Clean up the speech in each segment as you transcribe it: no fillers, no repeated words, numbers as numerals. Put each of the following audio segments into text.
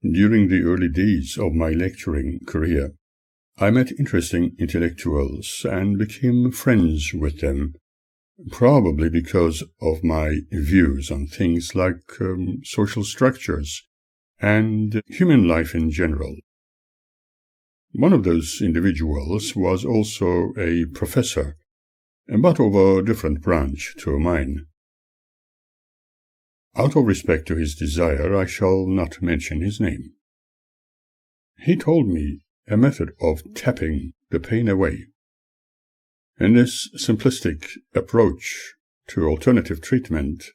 During the early days of my lecturing career, I met interesting intellectuals and became friends with them, probably because of my views on things like social structures and human life in general. One of those individuals was also a professor, but of a different branch to mine. Out of respect to his desire, I shall not mention his name. He told me a method of tapping the pain away. In this simplistic approach to alternative treatment,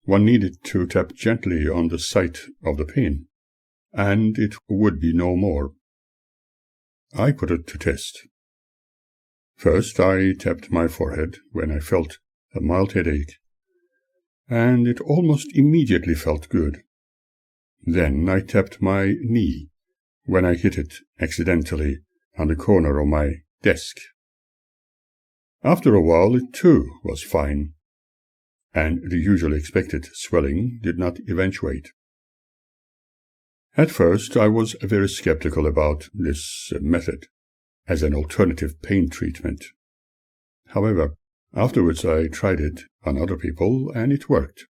one needed to tap gently on the site of the pain, and it would be no more. I put it to test. First, I tapped my forehead when I felt a mild headache, and it almost immediately felt good. Then I tapped my knee when I hit it accidentally on the corner of my desk. After a while it too was fine, and the usually expected swelling did not eventuate. At first I was very skeptical about this method as an alternative pain treatment. However, afterwards I tried it on other people, and it worked.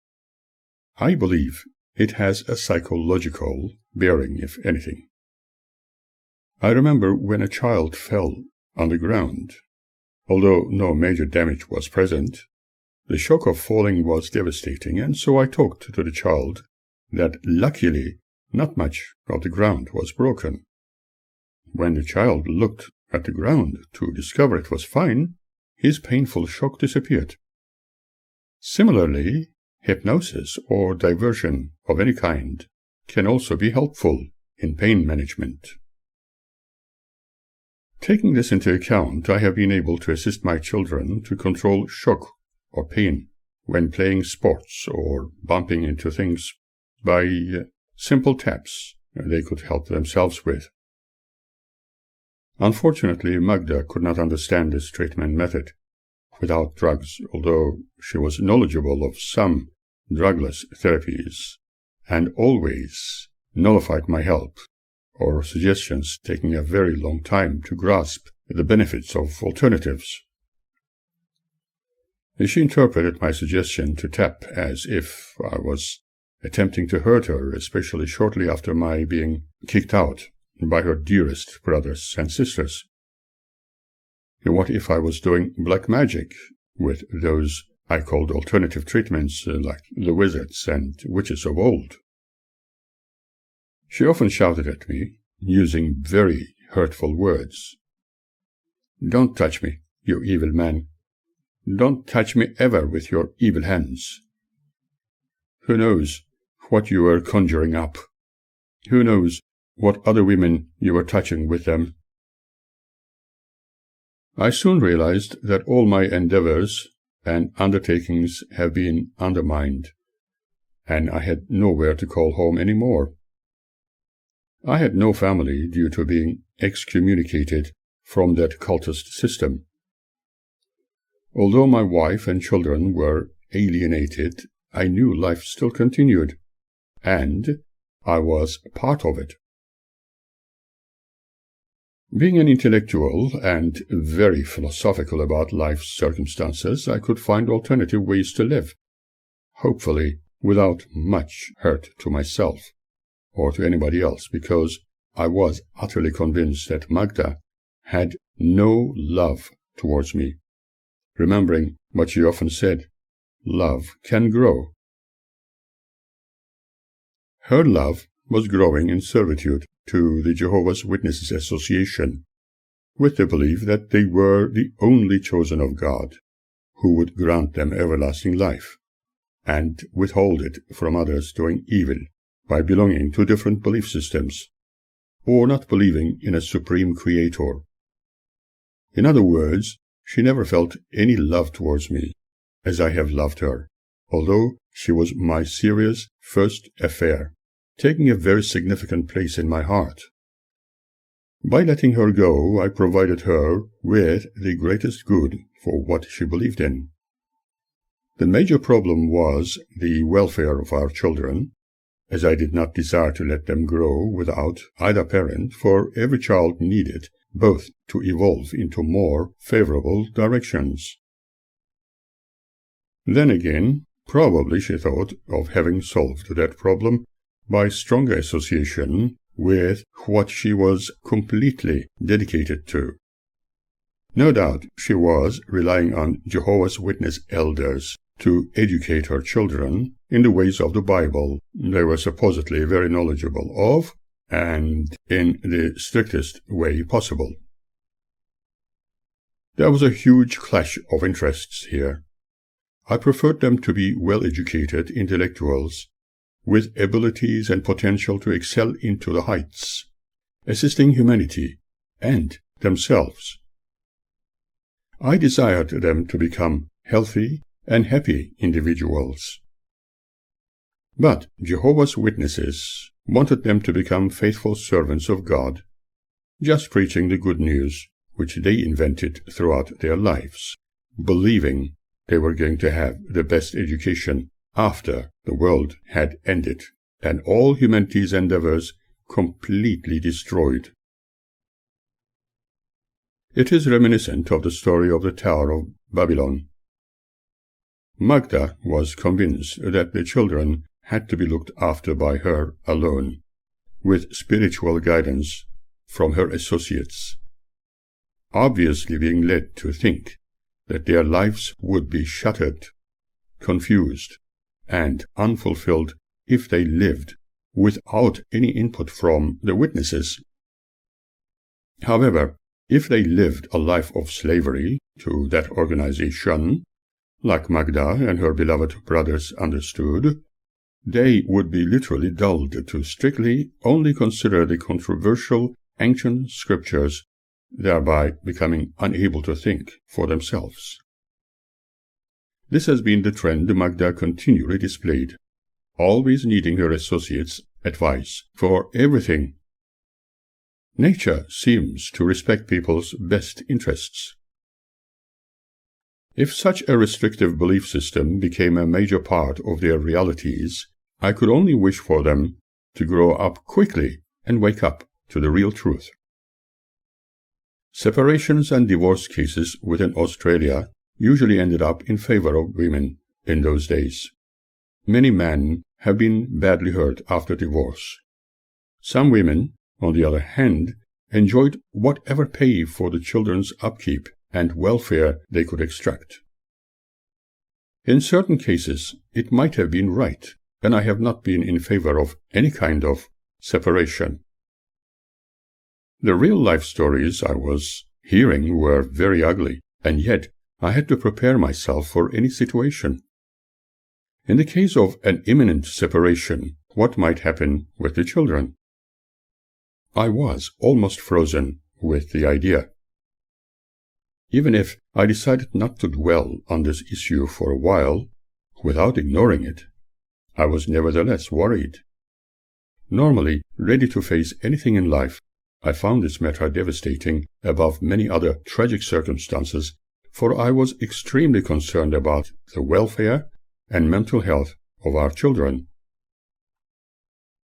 I believe it has a psychological bearing, if anything. I remember when a child fell on the ground. Although no major damage was present, the shock of falling was devastating, and so I talked to the child that luckily not much of the ground was broken. When the child looked at the ground to discover it was fine, his painful shock disappeared. Similarly, hypnosis or diversion of any kind can also be helpful in pain management. Taking this into account, I have been able to assist my children to control shock or pain when playing sports or bumping into things by simple taps they could help themselves with. Unfortunately, Magda could not understand this treatment method without drugs, although she was knowledgeable of some drugless therapies and always nullified my help or suggestions, taking a very long time to grasp the benefits of alternatives. She interpreted my suggestion to tap as if I was attempting to hurt her, especially shortly after my being kicked out by her dearest brothers and sisters. What if I was doing black magic with those I called alternative treatments like the wizards and witches of old? She often shouted at me, using very hurtful words. "Don't touch me, you evil man. Don't touch me ever with your evil hands. Who knows what you were conjuring up? Who knows what other women you were touching with them?" I soon realized that all my endeavors and undertakings have been undermined, and I had nowhere to call home any more. I had no family due to being excommunicated from that cultist system. Although my wife and children were alienated, I knew life still continued, and I was part of it. Being an intellectual and very philosophical about life's circumstances, I could find alternative ways to live, hopefully without much hurt to myself or to anybody else, because I was utterly convinced that Magda had no love towards me, remembering what she often said, "Love can grow." Her love was growing in servitude to the Jehovah's Witnesses Association, with the belief that they were the only chosen of God, who would grant them everlasting life, and withhold it from others doing evil by belonging to different belief systems, or not believing in a supreme creator. In other words, she never felt any love towards me, as I have loved her, although she was my serious first affair, taking a very significant place in my heart. By letting her go, I provided her with the greatest good for what she believed in. The major problem was the welfare of our children, as I did not desire to let them grow without either parent, for every child needed both to evolve into more favorable directions. Then again, probably she thought of having solved that problem by stronger association with what she was completely dedicated to. No doubt she was relying on Jehovah's Witness elders to educate her children in the ways of the Bible they were supposedly very knowledgeable of, and in the strictest way possible. There was a huge clash of interests here. I preferred them to be well-educated intellectuals, with abilities and potential to excel into the heights, assisting humanity and themselves. I desired them to become healthy and happy individuals. But Jehovah's Witnesses wanted them to become faithful servants of God, just preaching the good news which they invented throughout their lives, believing they were going to have the best education after the world had ended and all humanity's endeavors completely destroyed. It is reminiscent of the story of the Tower of Babylon. Magda was convinced that the children had to be looked after by her alone, with spiritual guidance from her associates, obviously being led to think that their lives would be shattered, confused, and unfulfilled if they lived without any input from the witnesses. However, if they lived a life of slavery to that organization, like Magda and her beloved brothers understood, they would be literally dulled to strictly only consider the controversial ancient scriptures, thereby becoming unable to think for themselves. This has been the trend Magda continually displayed, always needing her associates' advice for everything. Nature seems to respect people's best interests. If such a restrictive belief system became a major part of their realities, I could only wish for them to grow up quickly and wake up to the real truth. Separations and divorce cases within Australia usually ended up in favor of women in those days. Many men have been badly hurt after divorce. Some women, on the other hand, enjoyed whatever pay for the children's upkeep and welfare they could extract. In certain cases, it might have been right, and I have not been in favor of any kind of separation. The real-life stories I was hearing were very ugly, and yet I had to prepare myself for any situation. In the case of an imminent separation, what might happen with the children? I was almost frozen with the idea. Even if I decided not to dwell on this issue for a while, without ignoring it, I was nevertheless worried. Normally ready to face anything in life, I found this matter devastating above many other tragic circumstances, for I was extremely concerned about the welfare and mental health of our children.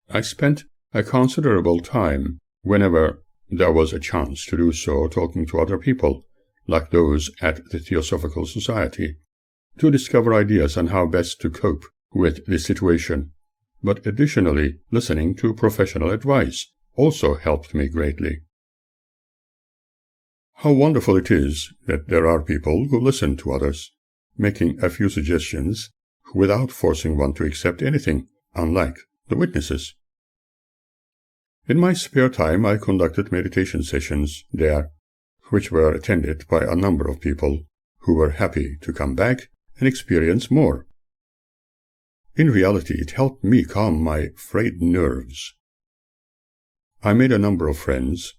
I spent a considerable time, whenever there was a chance to do so, talking to other people, like those at the Theosophical Society, to discover ideas on how best to cope with the situation. But additionally, listening to professional advice also helped me greatly. How wonderful it is that there are people who listen to others, making a few suggestions without forcing one to accept anything, unlike the witnesses. In my spare time, I conducted meditation sessions there, which were attended by a number of people who were happy to come back and experience more. In reality, it helped me calm my frayed nerves. I made a number of friends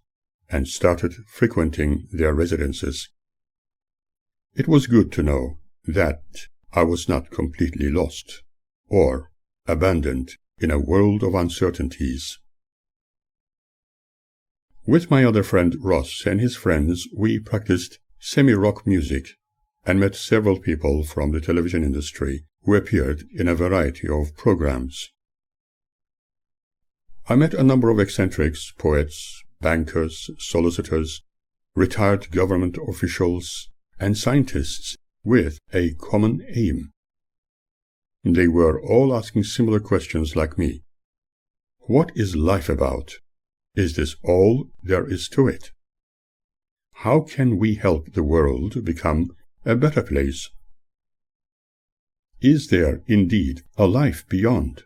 and started frequenting their residences. It was good to know that I was not completely lost or abandoned in a world of uncertainties. With my other friend Ross and his friends, we practiced semi-rock music and met several people from the television industry who appeared in a variety of programs. I met a number of eccentrics, poets, bankers, solicitors, retired government officials, and scientists with a common aim. They were all asking similar questions like me. What is life about? Is this all there is to it? How can we help the world become a better place? Is there indeed a life beyond?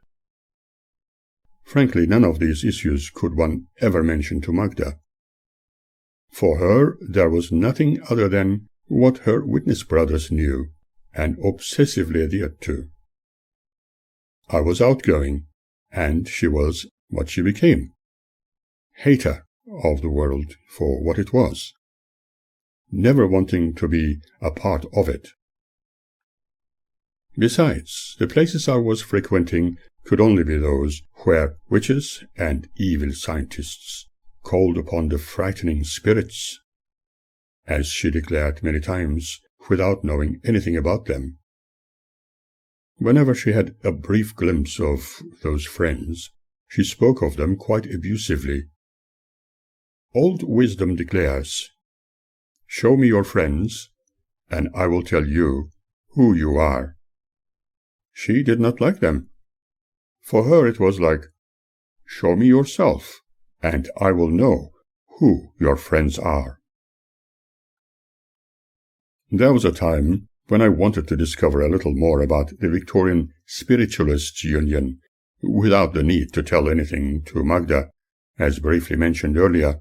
Frankly, none of these issues could one ever mention to Magda. For her, there was nothing other than what her witness brothers knew and obsessively adhered to. I was outgoing, and she was what she became. Hater of the world for what it was, never wanting to be a part of it. Besides, the places I was frequenting could only be those where witches and evil scientists called upon the frightening spirits, as she declared many times, without knowing anything about them. Whenever she had a brief glimpse of those friends, she spoke of them quite abusively. Old wisdom declares, "Show me your friends, and I will tell you who you are." She did not like them. For her it was like, "Show me yourself, and I will know who your friends are." There was a time when I wanted to discover a little more about the Victorian Spiritualists' Union, without the need to tell anything to Magda, as briefly mentioned earlier.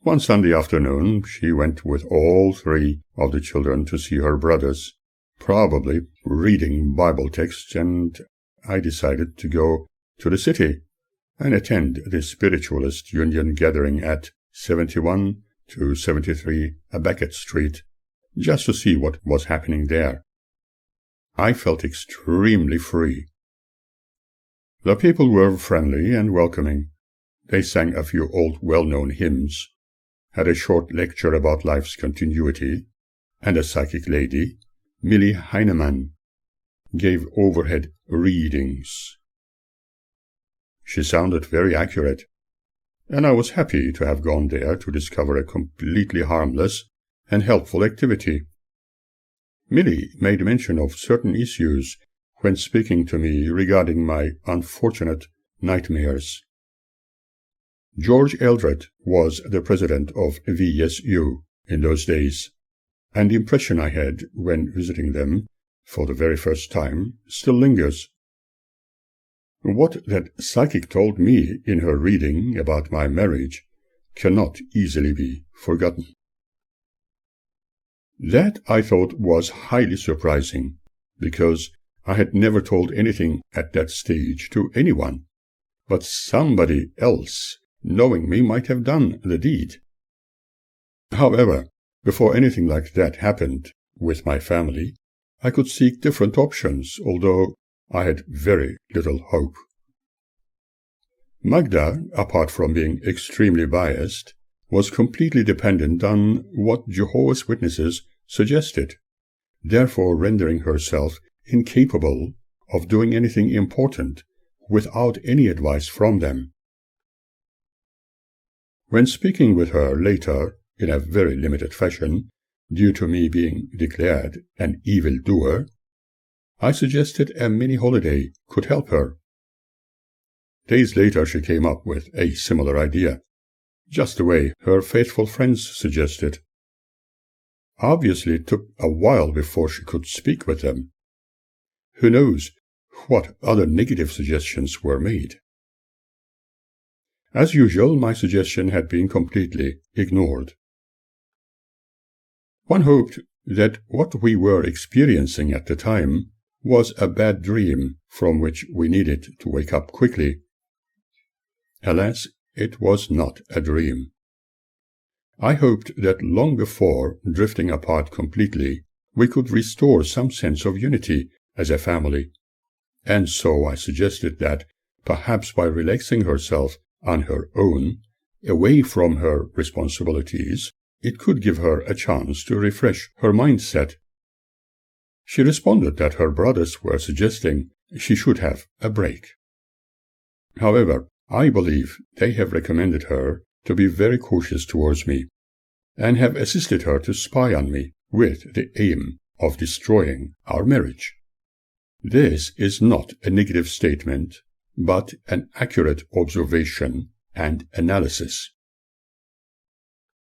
One Sunday afternoon, she went with all three of the children to see her brothers, probably reading Bible texts, and I decided to go to the city and attend the Spiritualist Union gathering at 71 to 73 Beckett Street, just to see what was happening there. I felt extremely free. The people were friendly and welcoming. They sang a few old well-known hymns, had a short lecture about life's continuity, and a psychic lady, Millie Heinemann, gave overhead readings. She sounded very accurate, and I was happy to have gone there to discover a completely harmless and helpful activity. Millie made mention of certain issues when speaking to me regarding my unfortunate nightmares. George Eldred was the president of VSU in those days, and the impression I had when visiting them for the very first time still lingers. What that psychic told me in her reading about my marriage cannot easily be forgotten. That I thought was highly surprising, because I had never told anything at that stage to anyone, but somebody else, knowing me, might have done the deed. However, Before anything like that happened with my family, I could seek different options, although I had very little hope. Magda, apart from being extremely biased, was completely dependent on what Jehovah's Witnesses suggested, therefore rendering herself incapable of doing anything important without any advice from them. When speaking with her later, in a very limited fashion, due to me being declared an evildoer, I suggested a mini-holiday could help her. Days later she came up with a similar idea, just the way her faithful friends suggested. Obviously it took a while before she could speak with them. Who knows what other negative suggestions were made? As usual, my suggestion had been completely ignored. One hoped that what we were experiencing at the time was a bad dream from which we needed to wake up quickly. Alas, it was not a dream. I hoped that long before drifting apart completely, we could restore some sense of unity as a family, and so I suggested that, perhaps by relaxing herself on her own, away from her responsibilities, it could give her a chance to refresh her mindset. She responded that her brothers were suggesting she should have a break. However, I believe they have recommended her to be very cautious towards me, and have assisted her to spy on me with the aim of destroying our marriage. This is not a negative statement, but an accurate observation and analysis.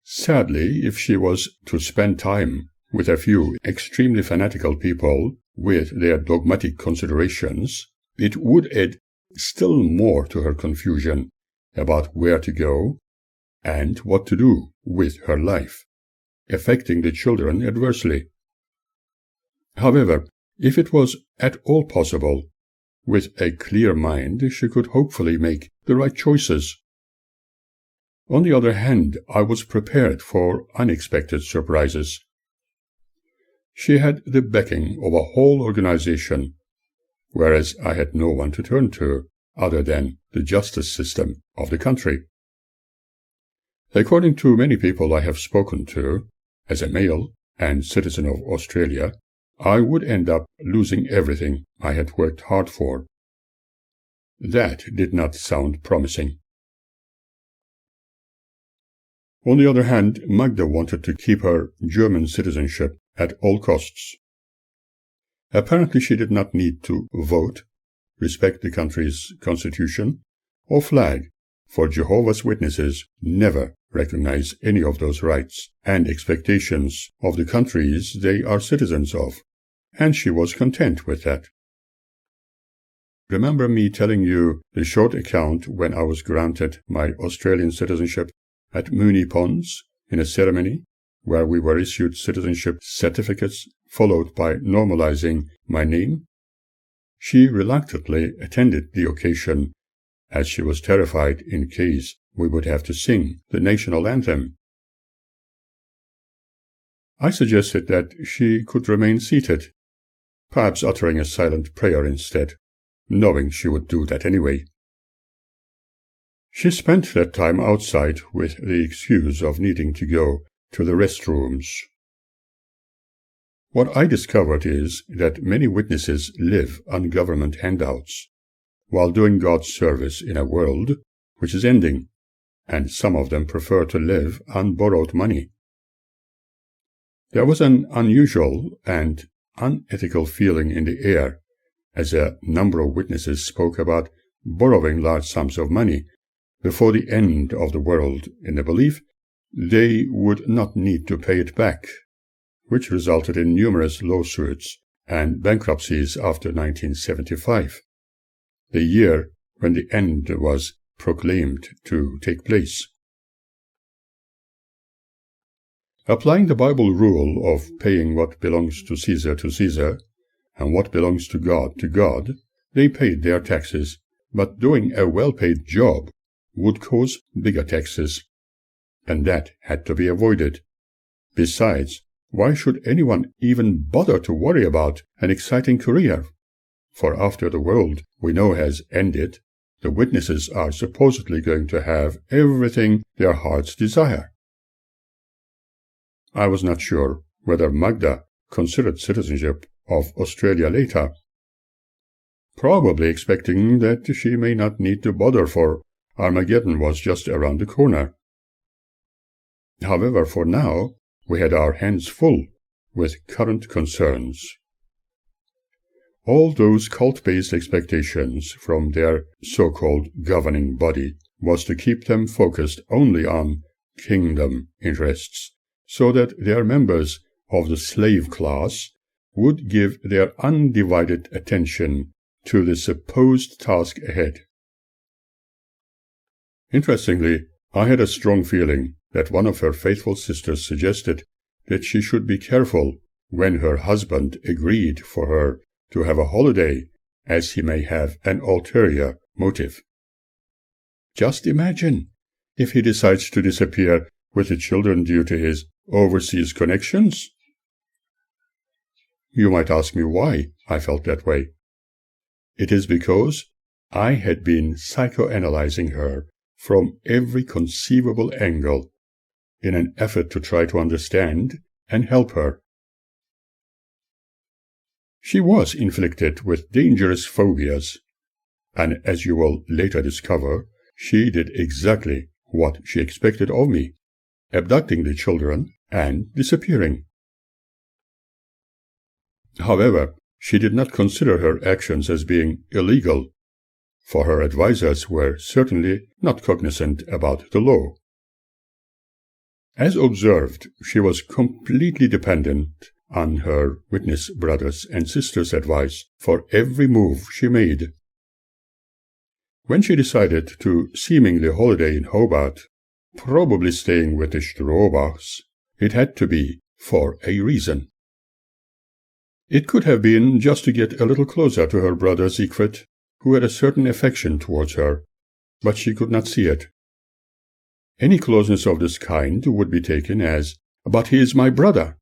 Sadly, if she was to spend time with a few extremely fanatical people with their dogmatic considerations, it would add still more to her confusion about where to go and what to do with her life, affecting the children adversely. However, if it was at all possible, with a clear mind she could hopefully make the right choices. On the other hand, I was prepared for unexpected surprises. She had the backing of a whole organization, whereas I had no one to turn to other than the justice system of the country. According to many people I have spoken to, as a male and citizen of Australia, I would end up losing everything I had worked hard for. That did not sound promising. On the other hand, Magda wanted to keep her German citizenship at all costs. Apparently she did not need to vote, respect the country's constitution, or flag, for Jehovah's Witnesses never recognize any of those rights and expectations of the countries they are citizens of, and she was content with that. Remember me telling you the short account when I was granted my Australian citizenship at Moonee Ponds in a ceremony where we were issued citizenship certificates followed by normalizing my name? She reluctantly attended the occasion as she was terrified in case we would have to sing the national anthem. I suggested that she could remain seated, perhaps uttering a silent prayer instead, knowing she would do that anyway. She spent that time outside with the excuse of needing to go to the restrooms. What I discovered is that many witnesses live on government handouts while doing God's service in a world which is ending, and some of them prefer to live on borrowed money. There was an unusual and unethical feeling in the air as a number of witnesses spoke about borrowing large sums of money before the end of the world in the belief they would not need to pay it back, which resulted in numerous lawsuits and bankruptcies after 1975, the year when the end was proclaimed to take place. Applying the Bible rule of paying what belongs to Caesar and what belongs to God, they paid their taxes, but doing a well-paid job would cause bigger taxes, and that had to be avoided. Besides, why should anyone even bother to worry about an exciting career? For after the world we know has ended, the witnesses are supposedly going to have everything their hearts desire. I was not sure whether Magda considered citizenship of Australia later, probably expecting that she may not need to bother, for Armageddon was just around the corner. However, for now, we had our hands full with current concerns. All those cult-based expectations from their so-called governing body was to keep them focused only on kingdom interests, so that their members of the slave class would give their undivided attention to the supposed task ahead. Interestingly, I had a strong feeling that one of her faithful sisters suggested that she should be careful when her husband agreed for her to have a holiday, as he may have an ulterior motive. Just imagine if he decides to disappear with the children due to his overseas connections. You might ask me why I felt that way. It is because I had been psychoanalyzing her from every conceivable angle in an effort to try to understand and help her. She was inflicted with dangerous phobias, and as you will later discover, she did exactly what she expected of me, abducting the children and disappearing. However, she did not consider her actions as being illegal, for her advisers were certainly not cognizant about the law. As observed, she was completely dependent on her witness brothers and sisters' advice for every move she made. When she decided to seemingly holiday in Hobart, probably staying with the Straubachs, it had to be for a reason. It could have been just to get a little closer to her brother Siegfried, who had a certain affection towards her, but she could not see it. Any closeness of this kind would be taken as, "But he is my brother."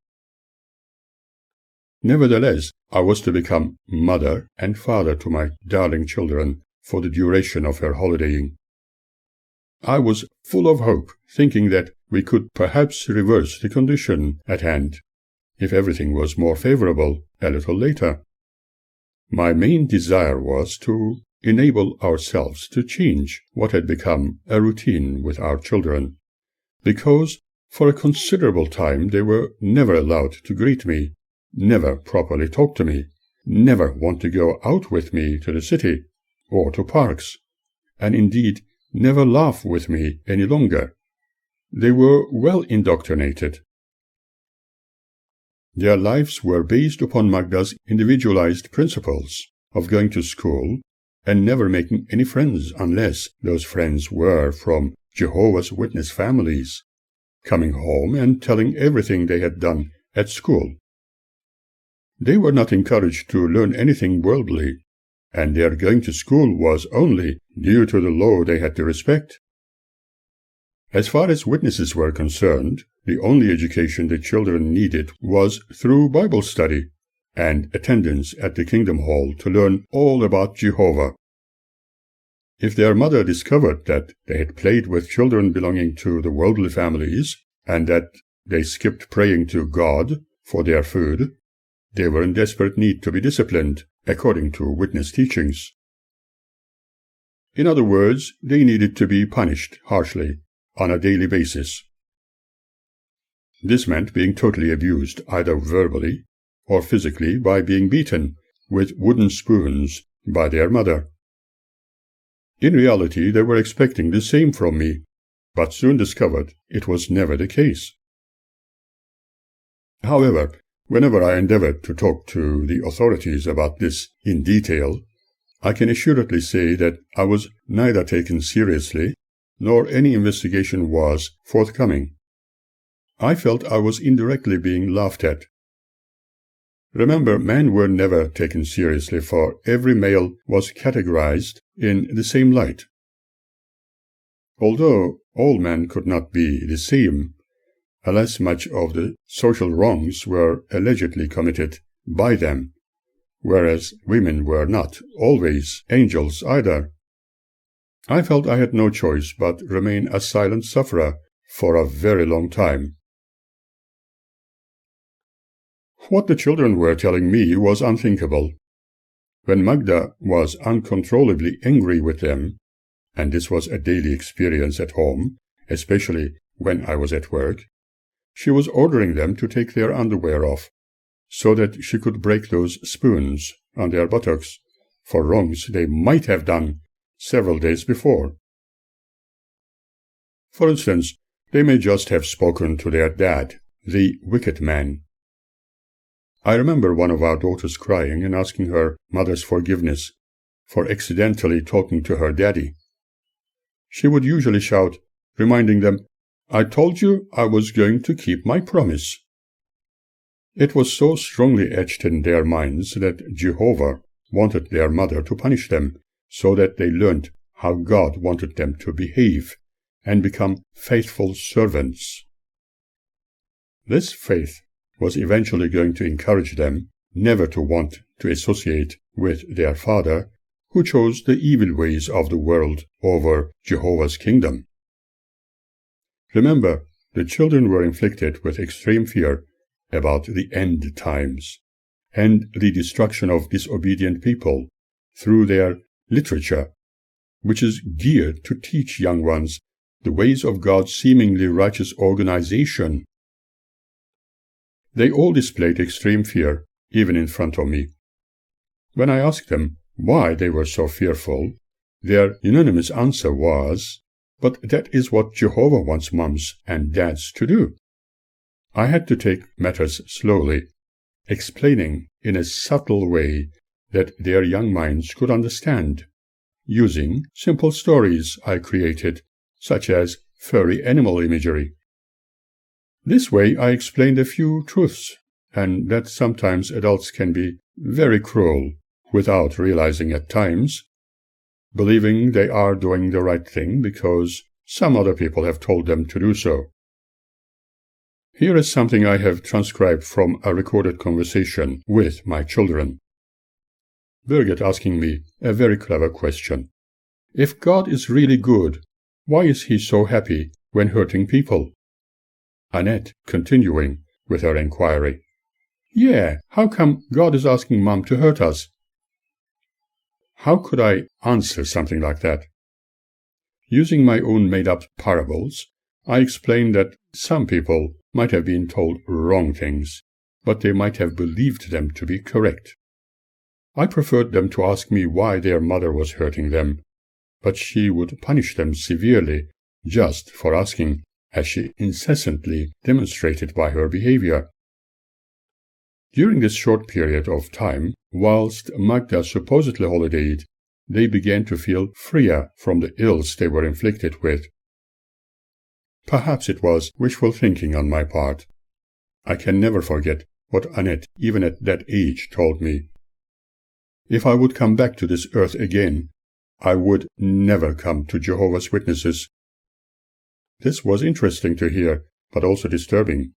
Nevertheless, I was to become mother and father to my darling children for the duration of her holidaying. I was full of hope, thinking that we could perhaps reverse the condition at hand, if everything was more favorable a little later. My main desire was to enable ourselves to change what had become a routine with our children, because for a considerable time they were never allowed to greet me, never properly talk to me, never want to go out with me to the city or to parks, and indeed never laugh with me any longer. They were well indoctrinated. Their lives were based upon Magda's individualized principles of going to school and never making any friends unless those friends were from Jehovah's Witness families, coming home and telling everything they had done at school. They were not encouraged to learn anything worldly, and their going to school was only due to the law they had to respect. As far as witnesses were concerned, the only education the children needed was through Bible study and attendance at the Kingdom Hall to learn all about Jehovah. If their mother discovered that they had played with children belonging to the worldly families and that they skipped praying to God for their food, they were in desperate need to be disciplined, according to witness teachings. In other words, they needed to be punished harshly on a daily basis. This meant being totally abused, either verbally or physically, by being beaten with wooden spoons by their mother. In reality, they were expecting the same from me, but soon discovered it was never the case. However, whenever I endeavored to talk to the authorities about this in detail, I can assuredly say that I was neither taken seriously nor any investigation was forthcoming. I felt I was indirectly being laughed at. Remember, men were never taken seriously, for every male was categorized in the same light. Although all men could not be the same, unless much of the social wrongs were allegedly committed by them, whereas women were not always angels either. I felt I had no choice but remain a silent sufferer for a very long time. What the children were telling me was unthinkable. When Magda was uncontrollably angry with them, and this was a daily experience at home, especially when I was at work, she was ordering them to take their underwear off, so that she could break those spoons on their buttocks for wrongs they might have done several days before. For instance, they may just have spoken to their dad, the wicked man. I remember one of our daughters crying and asking her mother's forgiveness for accidentally talking to her daddy. She would usually shout, reminding them, "I told you I was going to keep my promise." It was so strongly etched in their minds that Jehovah wanted their mother to punish them, so that they learned how God wanted them to behave and become faithful servants. This faith was eventually going to encourage them never to want to associate with their father, who chose the evil ways of the world over Jehovah's kingdom. Remember, the children were inflicted with extreme fear about the end times and the destruction of disobedient people through their literature, which is geared to teach young ones the ways of God's seemingly righteous organization. They all displayed extreme fear, even in front of me. When I asked them why they were so fearful, their unanimous answer was, "But that is what Jehovah wants moms and dads to do." I had to take matters slowly, explaining in a subtle way that their young minds could understand, using simple stories I created, such as furry animal imagery. This way I explained a few truths, and that sometimes adults can be very cruel without realizing at times, believing they are doing the right thing because some other people have told them to do so. Here is something I have transcribed from a recorded conversation with my children. Birgit asking me a very clever question. If God is really good, why is he so happy when hurting people? Annette continuing with her inquiry. Yeah, how come God is asking Mom to hurt us? How could I answer something like that? Using my own made-up parables, I explained that some people might have been told wrong things, but they might have believed them to be correct. I preferred them to ask me why their mother was hurting them, but she would punish them severely just for asking, as she incessantly demonstrated by her behavior. During this short period of time, whilst Magda supposedly holidayed, they began to feel freer from the ills they were inflicted with. Perhaps it was wishful thinking on my part. I can never forget what Annette, even at that age, told me. If I would come back to this earth again, I would never come to Jehovah's Witnesses. This was interesting to hear, but also disturbing.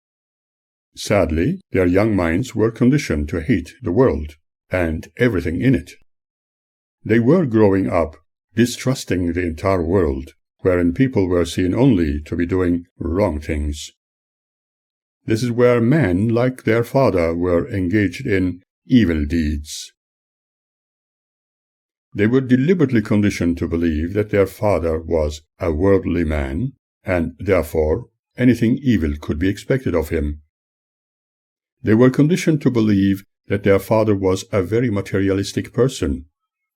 Sadly, their young minds were conditioned to hate the world and everything in it. They were growing up distrusting the entire world, wherein people were seen only to be doing wrong things. This is where men, like their father, were engaged in evil deeds. They were deliberately conditioned to believe that their father was a worldly man, and therefore anything evil could be expected of him. They were conditioned to believe that their father was a very materialistic person,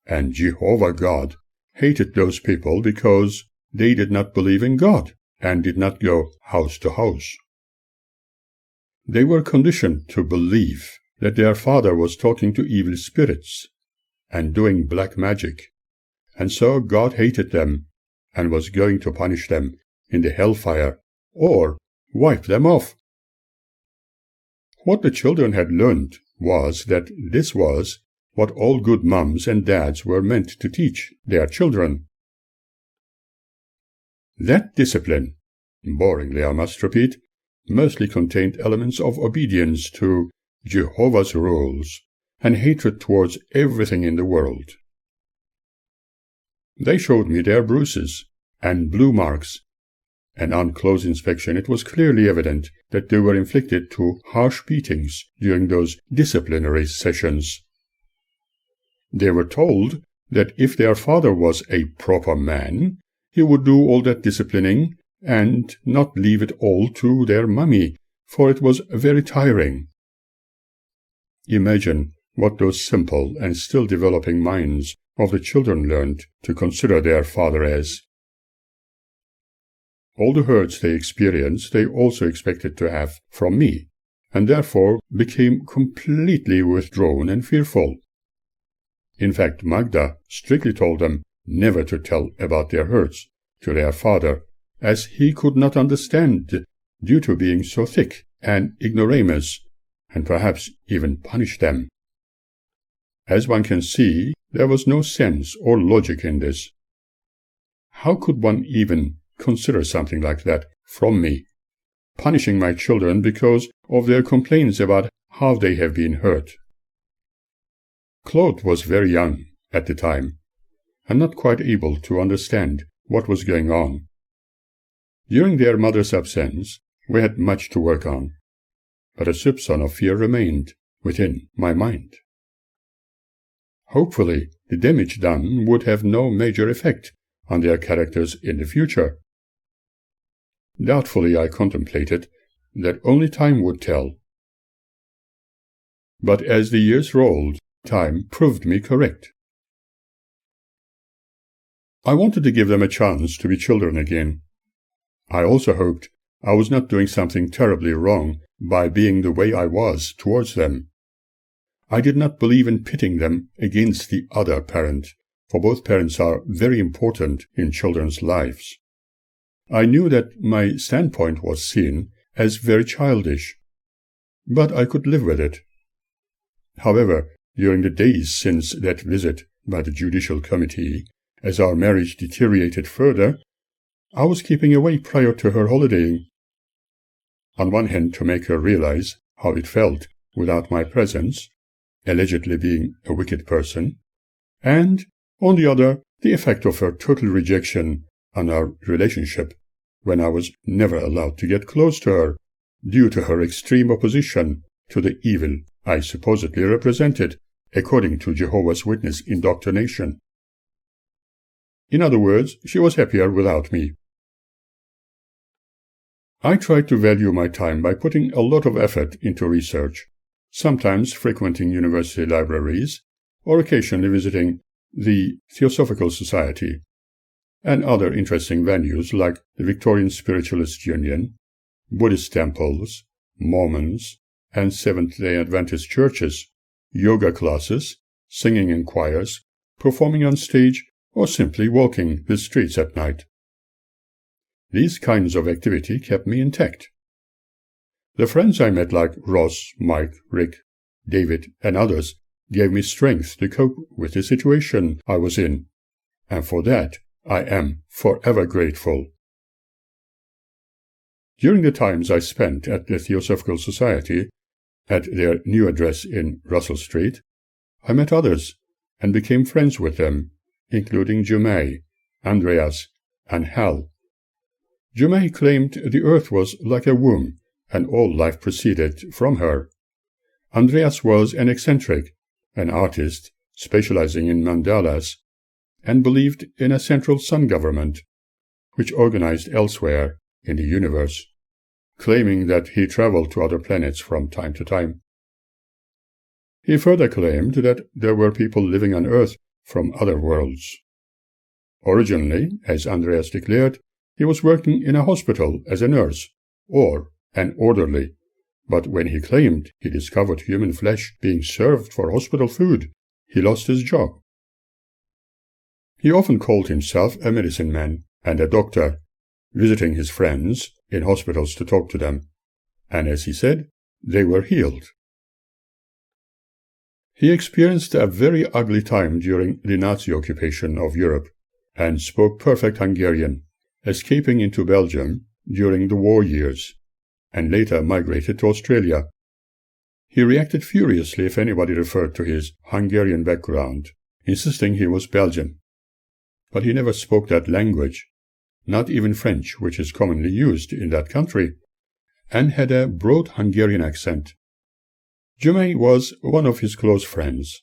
and Jehovah God hated those people because they did not believe in God and did not go house to house. They were conditioned to believe that their father was talking to evil spirits and doing black magic, and so God hated them and was going to punish them in the hellfire or wipe them off. What the children had learned was that this was what all good moms and dads were meant to teach their children. That discipline, boringly I must repeat, mostly contained elements of obedience to Jehovah's rules and hatred towards everything in the world. They showed me their bruises and blue marks, and on close inspection it was clearly evident that they were inflicted through harsh beatings during those disciplinary sessions. They were told that if their father was a proper man, he would do all that disciplining and not leave it all to their mummy, for it was very tiring. Imagine what those simple and still developing minds of the children learned to consider their father as. All the hurts they experienced they also expected to have from me, and therefore became completely withdrawn and fearful. In fact, Magda strictly told them never to tell about their hurts to their father, as he could not understand due to being so thick and ignoramus, and perhaps even punish them. As one can see, there was no sense or logic in this. How could one even consider something like that from me, punishing my children because of their complaints about how they have been hurt? Claude was very young at the time, and not quite able to understand what was going on. During their mother's absence, we had much to work on, but a soupçon of fear remained within my mind. Hopefully, the damage done would have no major effect on their characters in the future. Doubtfully I contemplated that only time would tell. But as the years rolled, time proved me correct. I wanted to give them a chance to be children again. I also hoped I was not doing something terribly wrong by being the way I was towards them. I did not believe in pitting them against the other parent, for both parents are very important in children's lives. I knew that my standpoint was seen as very childish, but I could live with it. However, during the days since that visit by the Judicial Committee, as our marriage deteriorated further, I was keeping away prior to her holidaying. On one hand, to make her realize how it felt without my presence, allegedly being a wicked person, and, on the other, the effect of her total rejection on our relationship when I was never allowed to get close to her due to her extreme opposition to the evil I supposedly represented according to Jehovah's Witness indoctrination. In other words, she was happier without me. I tried to value my time by putting a lot of effort into research, sometimes frequenting university libraries, or occasionally visiting the Theosophical Society, and other interesting venues like the Victorian Spiritualist Union, Buddhist temples, Mormons, and Seventh-day Adventist churches, yoga classes, singing in choirs, performing on stage, or simply walking the streets at night. These kinds of activity kept me intact. The friends I met like Ross, Mike, Rick, David, and others gave me strength to cope with the situation I was in, and for that I am forever grateful. During the times I spent at the Theosophical Society, at their new address in Russell Street, I met others and became friends with them, including Jumei, Andreas, and Hal. Jumei claimed the earth was like a womb, and all life proceeded from her. Andreas was an eccentric, an artist specializing in mandalas, and believed in a central sun government, which organized elsewhere in the universe, claiming that he traveled to other planets from time to time. He further claimed that there were people living on Earth from other worlds. Originally, as Andreas declared, he was working in a hospital as a nurse, or an orderly, but when he claimed he discovered human flesh being served for hospital food, he lost his job. He often called himself a medicine man and a doctor, visiting his friends in hospitals to talk to them, and as he said, they were healed. He experienced a very ugly time during the Nazi occupation of Europe, and spoke perfect Hungarian, escaping into Belgium during the war years, and later migrated to Australia. He reacted furiously if anybody referred to his Hungarian background, insisting he was Belgian. But he never spoke that language, not even French, which is commonly used in that country, and had a broad Hungarian accent. Germain was one of his close friends.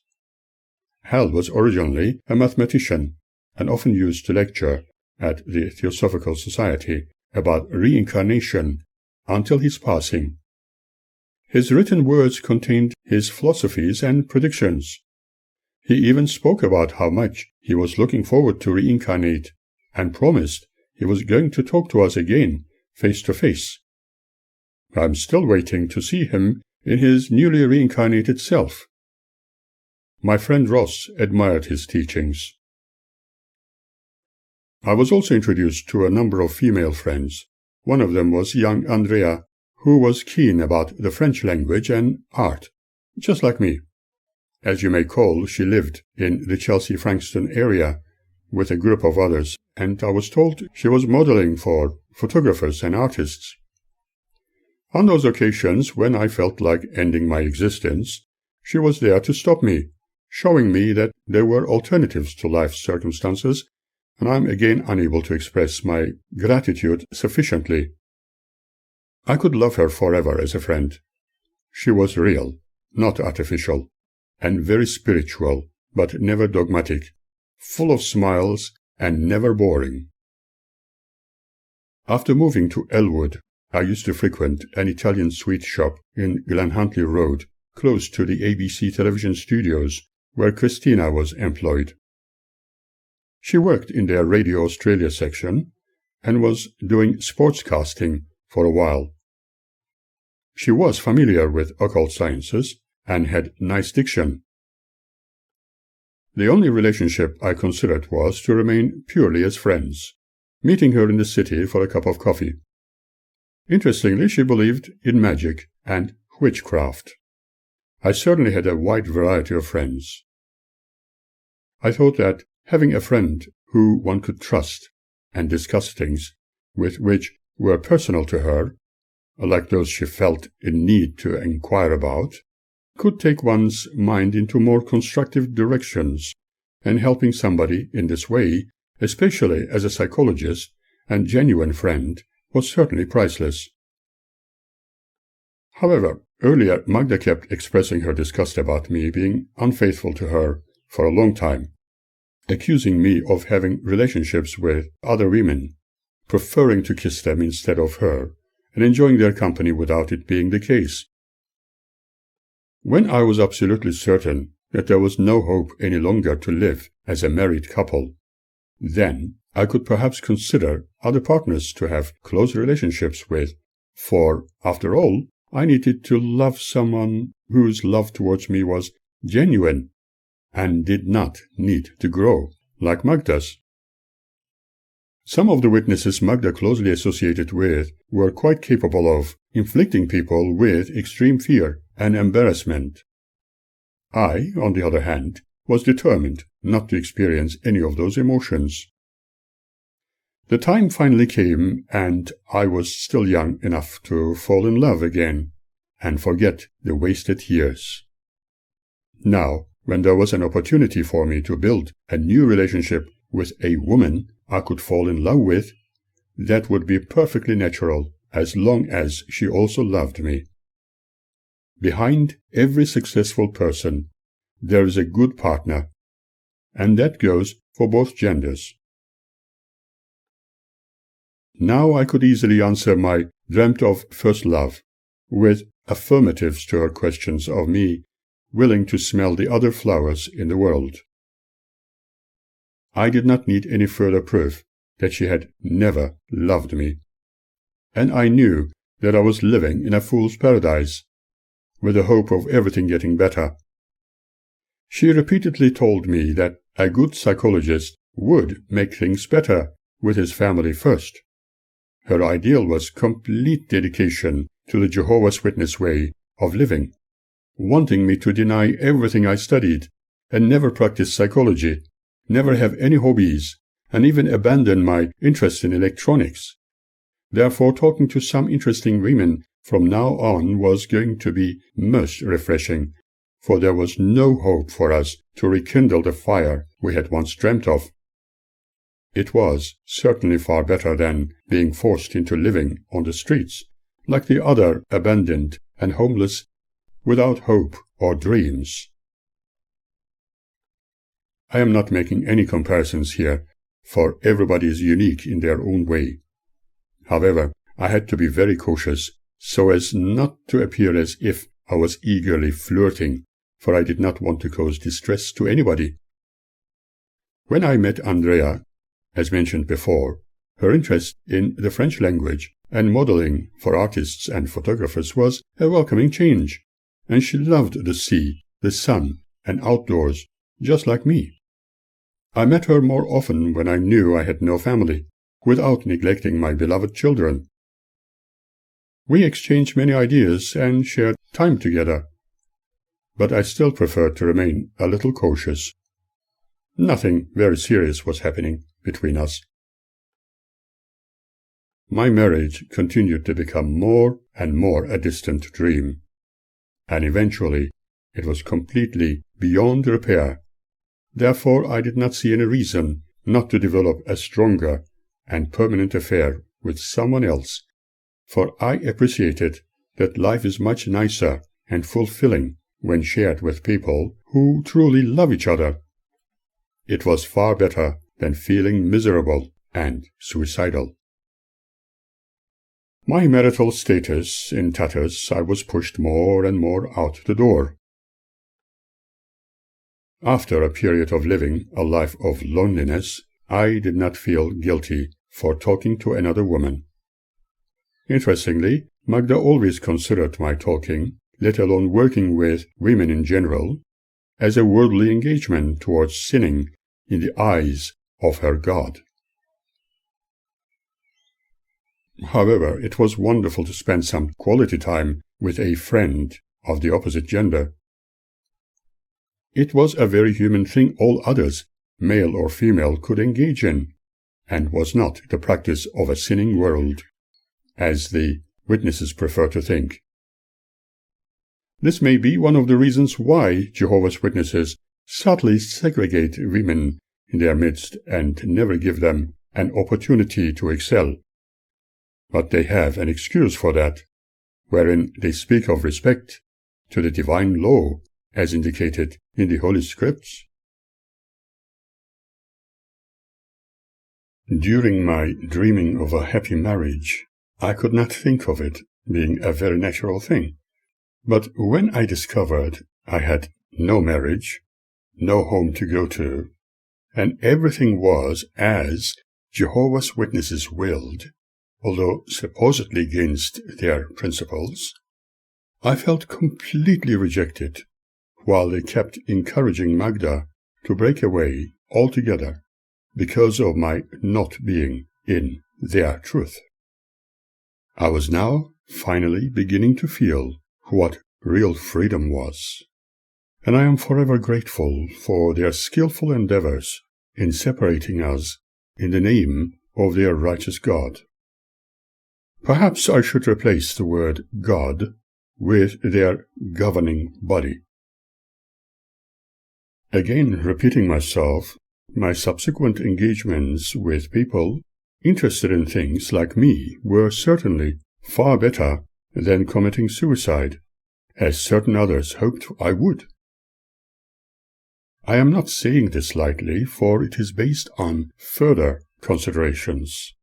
Hal was originally a mathematician and often used to lecture at the Theosophical Society about reincarnation until his passing. His written words contained his philosophies and predictions. He even spoke about how much he was looking forward to reincarnate and promised he was going to talk to us again, face to face. I'm still waiting to see him in his newly reincarnated self. My friend Ross admired his teachings. I was also introduced to a number of female friends. One of them was young Andrea, who was keen about the French language and art, just like me. As you may call, she lived in the Chelsea-Frankston area with a group of others, and I was told she was modeling for photographers and artists. On those occasions when I felt like ending my existence, she was there to stop me, showing me that there were alternatives to life's circumstances, and I'm again unable to express my gratitude sufficiently. I could love her forever as a friend. She was real, not artificial, and very spiritual, but never dogmatic, full of smiles and never boring. After moving to Elwood, I used to frequent an Italian sweet shop in Glenhuntly Road, close to the ABC television studios, where Christina was employed. She worked in their Radio Australia section and was doing sportscasting for a while. She was familiar with occult sciences and had nice diction. The only relationship I considered was to remain purely as friends, meeting her in the city for a cup of coffee. Interestingly, she believed in magic and witchcraft. I certainly had a wide variety of friends. I thought that having a friend who one could trust and discuss things with which were personal to her, like those she felt in need to inquire about, could take one's mind into more constructive directions, and helping somebody in this way, especially as a psychologist and genuine friend, was certainly priceless. However, earlier Magda kept expressing her disgust about me being unfaithful to her for a long time, accusing me of having relationships with other women, preferring to kiss them instead of her, and enjoying their company without it being the case. When I was absolutely certain that there was no hope any longer to live as a married couple, then I could perhaps consider other partners to have close relationships with, for, after all, I needed to love someone whose love towards me was genuine and did not need to grow, like Magda's. Some of the witnesses Magda closely associated with were quite capable of inflicting people with extreme fear and embarrassment. I, on the other hand, was determined not to experience any of those emotions. The time finally came, and I was still young enough to fall in love again and forget the wasted years. Now, when there was an opportunity for me to build a new relationship with a woman I could fall in love with, that would be perfectly natural as long as she also loved me. Behind every successful person, there is a good partner, and that goes for both genders. Now I could easily answer my dreamt-of first love with affirmatives to her questions of me willing to smell the other flowers in the world. I did not need any further proof that she had never loved me, and I knew that I was living in a fool's paradise, with the hope of everything getting better. She repeatedly told me that a good psychologist would make things better with his family first. Her ideal was complete dedication to the Jehovah's Witness way of living, wanting me to deny everything I studied and never practice psychology, never have any hobbies, and even abandon my interest in electronics. Therefore, talking to some interesting women from now on was going to be most refreshing, for there was no hope for us to rekindle the fire we had once dreamt of. It was certainly far better than being forced into living on the streets, like the other abandoned and homeless, without hope or dreams. I am not making any comparisons here, for everybody is unique in their own way. However, I had to be very cautious so as not to appear as if I was eagerly flirting, for I did not want to cause distress to anybody. When I met Andrea, as mentioned before, her interest in the French language and modeling for artists and photographers was a welcoming change, and she loved the sea, the sun, and outdoors, just like me. I met her more often when I knew I had no family, without neglecting my beloved children. We exchanged many ideas and shared time together, but I still preferred to remain a little cautious. Nothing very serious was happening between us. My marriage continued to become more and more a distant dream, and eventually it was completely beyond repair. Therefore, I did not see any reason not to develop a stronger and permanent affair with someone else, for I appreciated that life is much nicer and fulfilling when shared with people who truly love each other. It was far better than feeling miserable and suicidal. My marital status in tatters, I was pushed more and more out the door. After a period of living a life of loneliness, I did not feel guilty for talking to another woman. Interestingly, Magda always considered my talking, let alone working with women in general, as a worldly engagement towards sinning in the eyes of her God. However, it was wonderful to spend some quality time with a friend of the opposite gender. It was a very human thing all others, male or female, could engage in, and was not the practice of a sinning world, as the witnesses prefer to think. This may be one of the reasons why Jehovah's Witnesses subtly segregate women in their midst and never give them an opportunity to excel. But they have an excuse for that, wherein they speak of respect to the divine law as indicated in the Holy Scripts. During my dreaming of a happy marriage, I could not think of it being a very natural thing. But when I discovered I had no marriage, no home to go to, and everything was as Jehovah's Witnesses willed, although supposedly against their principles, I felt completely rejected, while they kept encouraging Magda to break away altogether because of my not being in their truth. I was now finally beginning to feel what real freedom was, and I am forever grateful for their skillful endeavors in separating us in the name of their righteous God. Perhaps I should replace the word God with their governing body. Again, repeating myself, my subsequent engagements with people interested in things like me were certainly far better than committing suicide, as certain others hoped I would. I am not saying this lightly, for it is based on further considerations.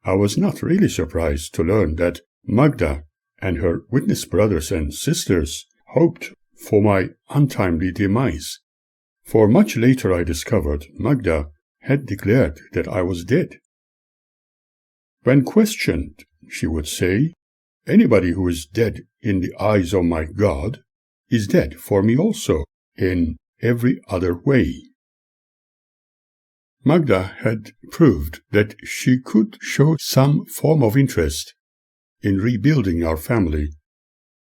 I was not really surprised to learn that Magda and her witness brothers and sisters hoped for my untimely demise, for much later I discovered Magda had declared that I was dead. When questioned, she would say, "Anybody who is dead in the eyes of my God is dead for me also, in every other way." Magda had proved that she could show some form of interest in rebuilding our family,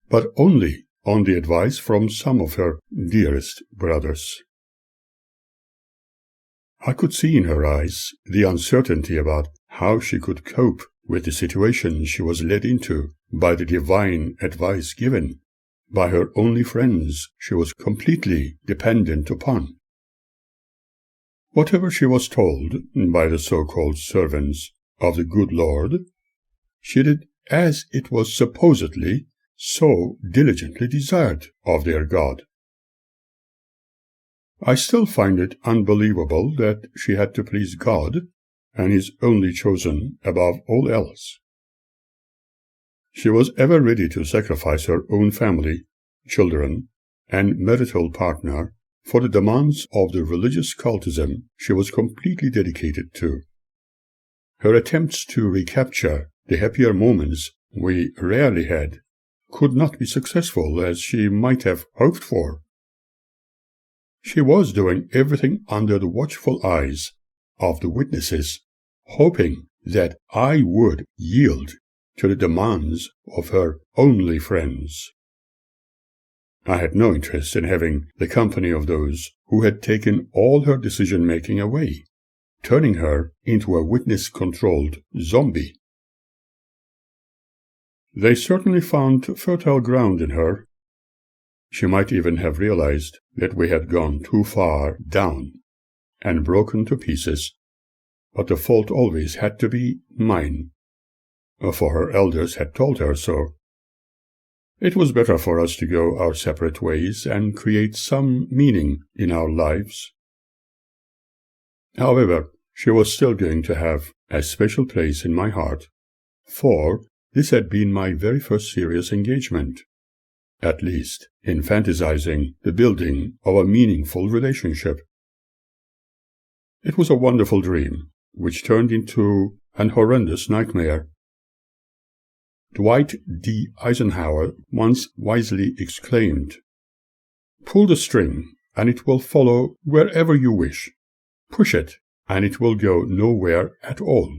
but only on the advice from some of her dearest brothers. I could see in her eyes the uncertainty about how she could cope with the situation she was led into by the divine advice given by her only friends she was completely dependent upon. Whatever she was told by the so-called servants of the good Lord, she did as it was supposedly so diligently desired of their God. I still find it unbelievable that she had to please God and His only chosen above all else. She was ever ready to sacrifice her own family, children, and marital partner for the demands of the religious cultism she was completely dedicated to. Her attempts to recapture the happier moments we rarely had could not be successful as she might have hoped for. She was doing everything under the watchful eyes of the witnesses, hoping that I would yield to the demands of her only friends. I had no interest in having the company of those who had taken all her decision-making away, turning her into a witness-controlled zombie. They certainly found fertile ground in her. She might even have realized that we had gone too far down and broken to pieces, but the fault always had to be mine, for her elders had told her so. It was better for us to go our separate ways and create some meaning in our lives. However, she was still going to have a special place in my heart, for this had been my very first serious engagement, at least in fantasizing the building of a meaningful relationship. It was a wonderful dream, which turned into an horrendous nightmare. Dwight D. Eisenhower once wisely exclaimed, "Pull the string, and it will follow wherever you wish. Push it, and it will go nowhere at all."